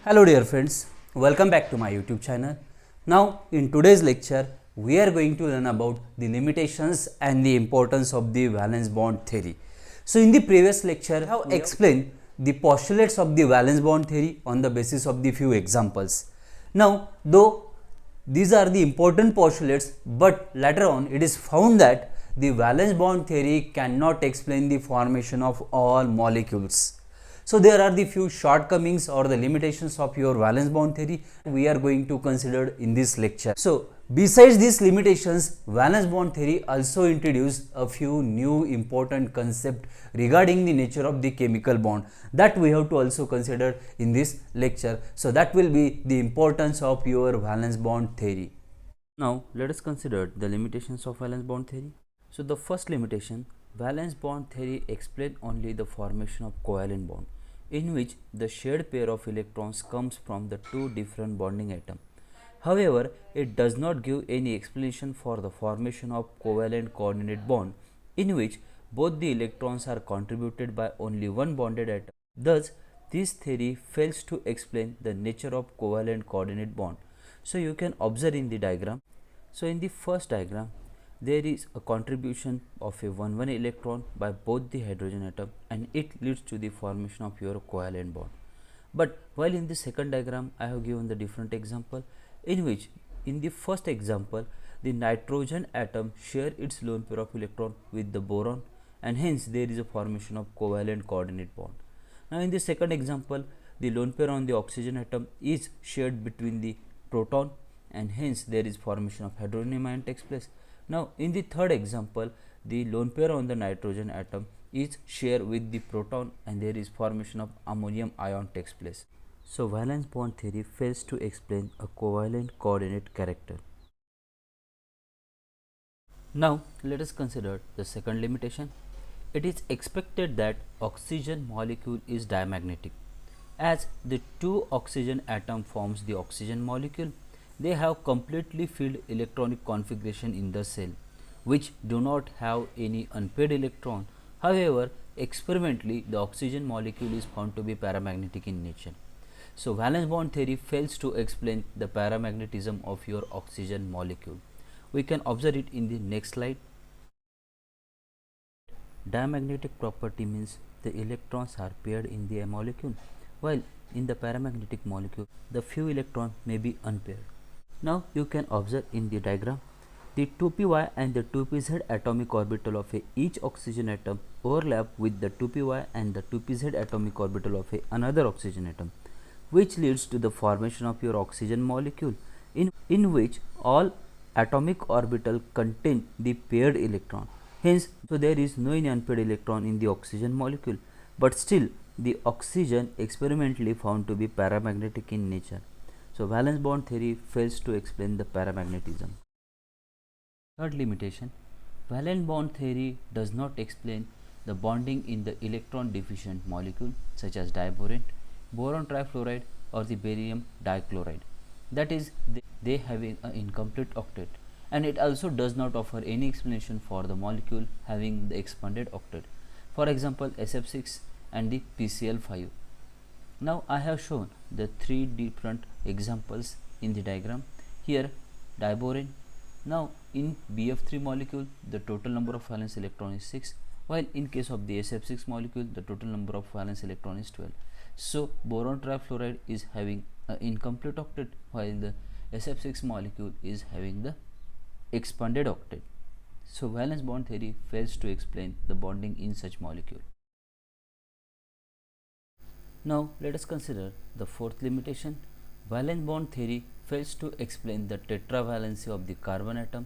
Hello dear friends, welcome back to my YouTube channel. Now in today's lecture we are going to learn about the limitations and the importance of the valence bond theory. So in the previous lecture I have explained the postulates of the valence bond theory on the basis of the few examples. Now though these are the important postulates, but later on it is found that the valence bond theory cannot explain the formation of all molecules. So there are the few shortcomings or the limitations of your valence bond theory we are going to consider in this lecture. So besides these limitations, valence bond theory also introduced a few new important concepts regarding the nature of the chemical bond that we have to also consider in this lecture. So that will be the importance of your valence bond theory. Now let us consider the limitations of valence bond theory. So the first limitation, valence bond theory explains only the formation of covalent bond in which the shared pair of electrons comes from the two different bonding atoms. However, it does not give any explanation for the formation of covalent coordinate bond in which both the electrons are contributed by only one bonded atom. Thus, this theory fails to explain the nature of covalent coordinate bond. So you can observe in the diagram. So in the first diagram, there is a contribution of a 1,1 electron by both the hydrogen atom and it leads to the formation of your covalent bond. But while in the second diagram I have given the different example in which in the first example the nitrogen atom share its lone pair of electron with the boron and hence there is a formation of covalent coordinate bond. Now in the second example the lone pair on the oxygen atom is shared between the proton and hence there is formation of hydrogen ion takes place. Now in the third example the lone pair on the nitrogen atom is shared with the proton and there is formation of ammonium ion takes place. So valence bond theory fails to explain a covalent coordinate character. Now let us consider the second limitation. It is expected that oxygen molecule is diamagnetic. As the two oxygen atom forms the oxygen molecule, they have completely filled electronic configuration in the cell, which do not have any unpaired electron. However, experimentally the oxygen molecule is found to be paramagnetic in nature. So valence bond theory fails to explain the paramagnetism of your oxygen molecule. We can observe it in the next slide. Diamagnetic property means the electrons are paired in the molecule, while in the paramagnetic molecule the few electrons may be unpaired. Now you can observe in the diagram the 2py and the 2pz atomic orbital of each oxygen atom overlap with the 2py and the 2pz atomic orbital of another oxygen atom, which leads to the formation of your oxygen molecule in which all atomic orbital contain the paired electron. Hence, so there is no any unpaired electron in the oxygen molecule, but still the oxygen experimentally found to be paramagnetic in nature. So valence bond theory fails to explain the paramagnetism. Third limitation, valence bond theory does not explain the bonding in the electron deficient molecule such as diborane, boron trifluoride or the barium dichloride. That is, they having an incomplete octet, and it also does not offer any explanation for the molecule having the expanded octet. For example, SF6 and the PCl5. Now I have shown the three different examples in the diagram. Here diborane. Now in BF3 molecule the total number of valence electron is 6, while in case of the SF6 molecule the total number of valence electron is 12. So boron trifluoride is having an incomplete octet while the SF6 molecule is having the expanded octet. So valence bond theory fails to explain the bonding in such molecule. Now let us consider the fourth limitation. Valence bond theory fails to explain the tetravalency of the carbon atom.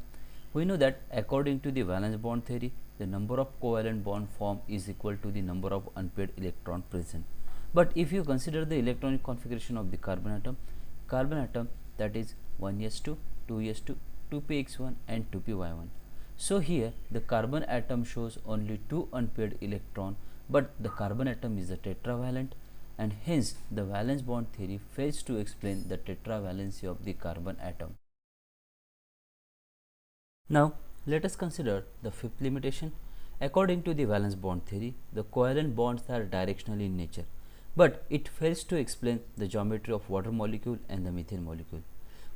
We know that according to the valence bond theory, the number of covalent bond formed is equal to the number of unpaired electron present. But if you consider the electronic configuration of the carbon atom that is 1s2, 2s2, 2px1 and 2py1. So here the carbon atom shows only two unpaired electron, but the carbon atom is a tetravalent and hence the valence bond theory fails to explain the tetravalency of the carbon atom. Now let us consider the fifth limitation. According to the valence bond theory, the covalent bonds are directional in nature. but it fails to explain the geometry of water molecule and the methane molecule.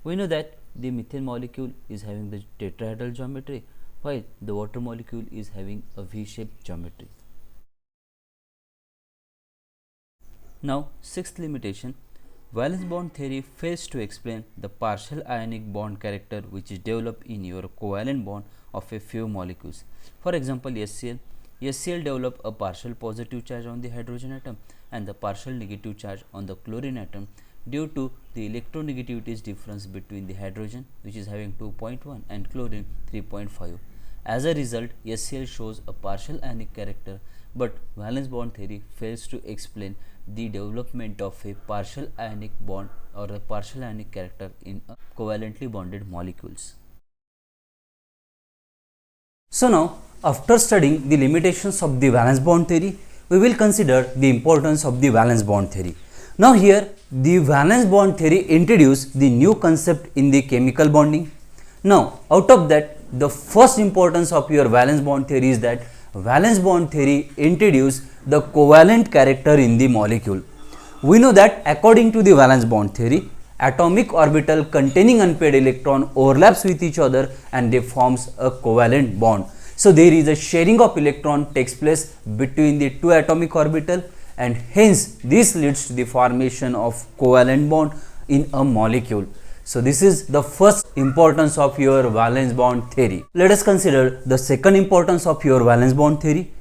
We know that the methane molecule is having the tetrahedral geometry, while the water molecule is having a V-shaped geometry. Now, sixth limitation, valence bond theory fails to explain the partial ionic bond character which is developed in your covalent bond of a few molecules. For example, HCl. HCl develop a partial positive charge on the hydrogen atom and the partial negative charge on the chlorine atom due to the electronegativities difference between the hydrogen, which is having 2.1, and chlorine 3.5. As a result, HCl shows a partial ionic character, but valence bond theory fails to explain the development of a partial ionic bond or a partial ionic character in covalently bonded molecules. So now, after studying the limitations of the valence bond theory, we will consider the importance of the valence bond theory. Now here, the valence bond theory introduced the new concept in the chemical bonding. Now, out of that, the first importance of your valence bond theory is that valence bond theory introduced the covalent character in the molecule. We know that according to the valence bond theory, atomic orbital containing unpaired electron overlaps with each other and they forms a covalent bond. So there is a sharing of electron takes place between the two atomic orbital, and hence this leads to the formation of covalent bond in a molecule. So this is the first importance of your valence bond theory. Let us consider the second importance of your valence bond theory.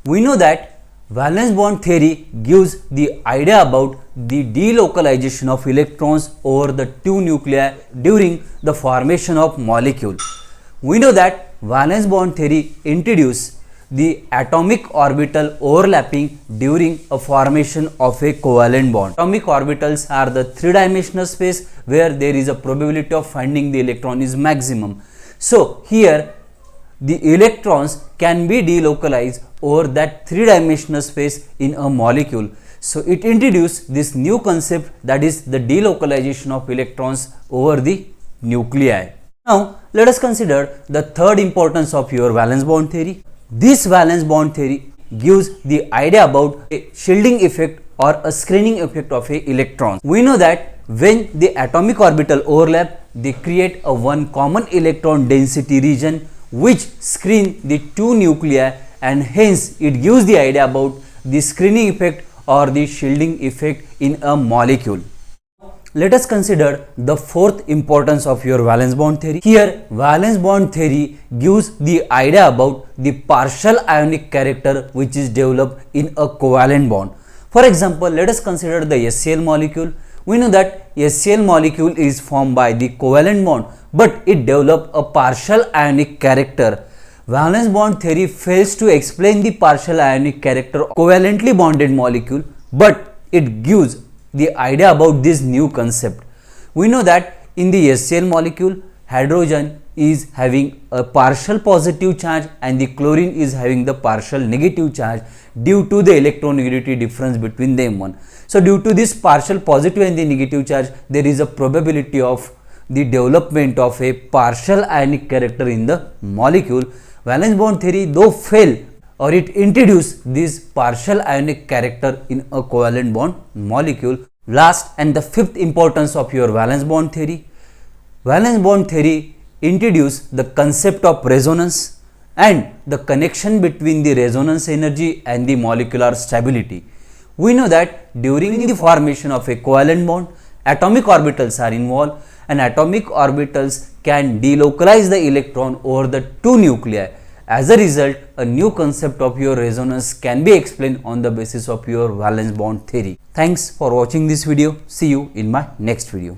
We know that valence bond theory gives the idea about the delocalization of electrons over the two nuclei during the formation of molecule. We know that valence bond theory introduces the atomic orbital overlapping during a formation of a covalent bond. Atomic orbitals are the three-dimensional space where there is a probability of finding the electron is maximum. So here the electrons can be delocalized over that three-dimensional space in a molecule. So it introduced this new concept, that is the delocalization of electrons over the nuclei. Now let us consider the third importance of your valence bond theory. This valence bond theory gives the idea about a shielding effect or a screening effect of a electron. We know that when the atomic orbital overlap, they create a one common electron density region which screen the two nuclei, and hence it gives the idea about the screening effect or the shielding effect in a molecule. Let us consider the fourth importance of your valence bond theory. Here, valence bond theory gives the idea about the partial ionic character which is developed in a covalent bond. For example, let us consider the HCl molecule. We know that HCl molecule is formed by the covalent bond, but it develops a partial ionic character. Valence bond theory fails to explain the partial ionic character of covalently bonded molecule, but it gives the idea about this new concept. We know that in the HCl molecule, hydrogen is having a partial positive charge and the chlorine is having the partial negative charge due to the electronegativity difference between them one. So due to this partial positive and the negative charge, there is a probability of the development of a partial ionic character in the molecule. Valence bond theory though fail or it introduce this partial ionic character in a covalent bond molecule. Last and the fifth importance of your valence bond theory. Valence bond theory introduce the concept of resonance and the connection between the resonance energy and the molecular stability. We know that during the formation of a covalent bond, atomic orbitals are involved and atomic orbitals can delocalize the electron over the two nuclei. As a result, a new concept of your resonance can be explained on the basis of your valence bond theory. Thanks for watching this video. See you in my next video.